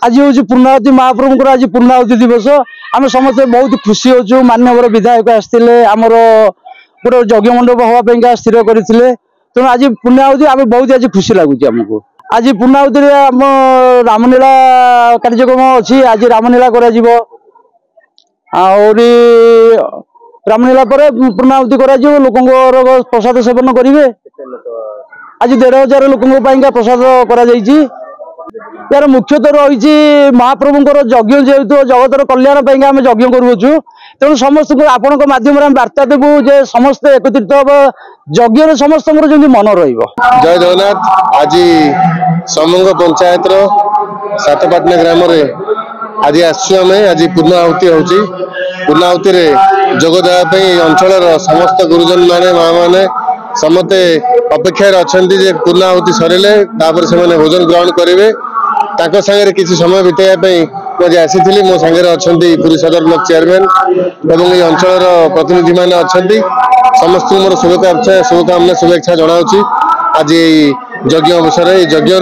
आज हूँ पूर्णाहुति महाप्रभु आज पूर्णाहुति दिवस आम समस्त बहुत खुशी होचु। मान्यवर विधायक आसते आमर गोटे यज्ञ मंडप हाँपाई स्थिर करते तेणु आज पूर्णाहुति आम बहुत आज खुशी लगुच। आमको आज पूर्णाहुति आम रामलीला कार्यक्रम अच्छी आज रामलीला रामलीला पर पूर्णाहुति लोक प्रसाद सेवन करेंगे। आज 1500 लोक प्रसाद कर यार मुख्यतः रही महाप्रभुंर यज्ञ जेहेतु जगतर कल्याण आम यज्ञ करुचु तेणु समस्त आपण माध्यम वार्ता देवु जे समस्त एकत्रित हम यज्ञ समस्त जमी मन रही। जय जगन्नाथ। आज समंग पंचायत सातपाटना ग्राम आज आम आज पूर्णाहुति होची। पूर्णाहुति जोगदेवाई अंचल समस्त गुरुजन माने माँ मैंने समस्ते अपेक्षा अच्छा पूर्णाहुति सरिले से भोजन ग्रहण करेंगे। सागर किसी समय बिताई मुझे आसी मो सागर अच्छा पुरी सदर ब्लॉक चेयरमैन और ये अंचल प्रतिनिधि मैंने अच्छा समस्त मोर शुभकामना शुभेच्छा जनाऊँगी। आज यज्ञ अवसर यज्ञ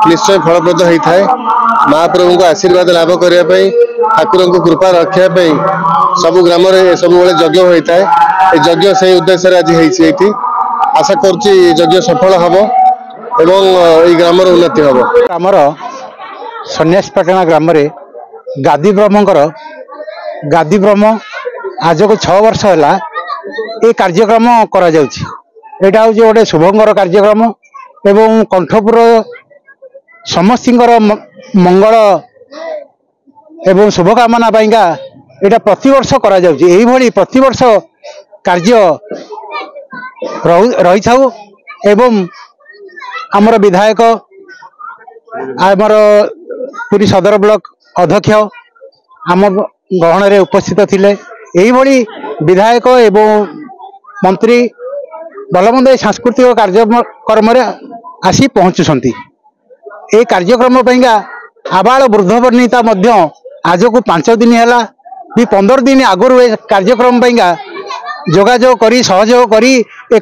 निश्चय फलप्रद होता है। महाप्रभु को आशीर्वाद लाभ करने ठाकुर को कृपा रखापी सबु ग्राम सब यज्ञ होता है। यज्ञ से उद्देश्य आज होती आशा करुच्ची यज्ञ सफल हम एवं ग्राम उन्नति हम। आमर सन्यासीपाटना ग्राम गादी ब्रह्म आज को 6 वर्ष है ये कार्यक्रम करा जाउछि। एटा हूँ गोटे शुभंकर कार्यक्रम एवं कंठपुर समस्तर मंगल एवं शुभकामना पाइंका एटा प्रतिवर्ष करा जाउछि। एही भली प्रतिवर्ष कार्य रही थाउ एवं आमर विधायक आमर पुरी सदर ब्लॉक अध्यक्ष आम गहन रे उपस्थित थिले। एही भली विधायक एवं मंत्री भलमंद सांस्कृतिक कार्यक्रम आसी पहुँचुंट। ए कार्यक्रम पाइंका आबाल वृद्ध वर्णिता आज को 5 दिन है भी 15 दिन आगु कार्यक्रम पाइंका जोगाजोग करी सहयोग करी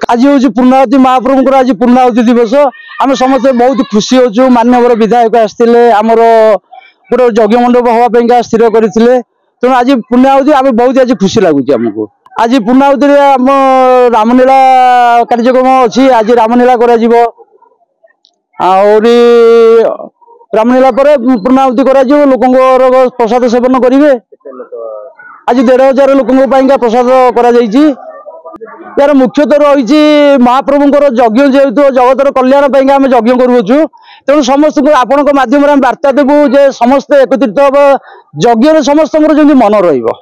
आज हूँ पूर्णाहुति महाप्रभु आज पूर्णाहुति दिवस आम समस्त बहुत खुशी होचु। मान्यवर विधायक आसते आमर गोटे यज्ञ मंडप हाँपाई स्थिर करते तेणु आज पूर्णाहुति आम बहुत आज खुशी लगुच। आमको आज पूर्णाहुति आम रामलीला कार्यक्रम अच्छी आज रामलीला रामलीला पर पूर्णाहुति लोक प्रसाद सेवन करेंगे। आज 1500 लोक प्रसाद कर यार मुख्यतः रही महाप्रभुंर यज्ञ जेहेतु जगतर कल्याण आम यज्ञ करुचु तेणु समस्त आपण माध्यम वार्ता देवु जे समस्त एकत्रित हम यज्ञ समस्त जमी मन रही।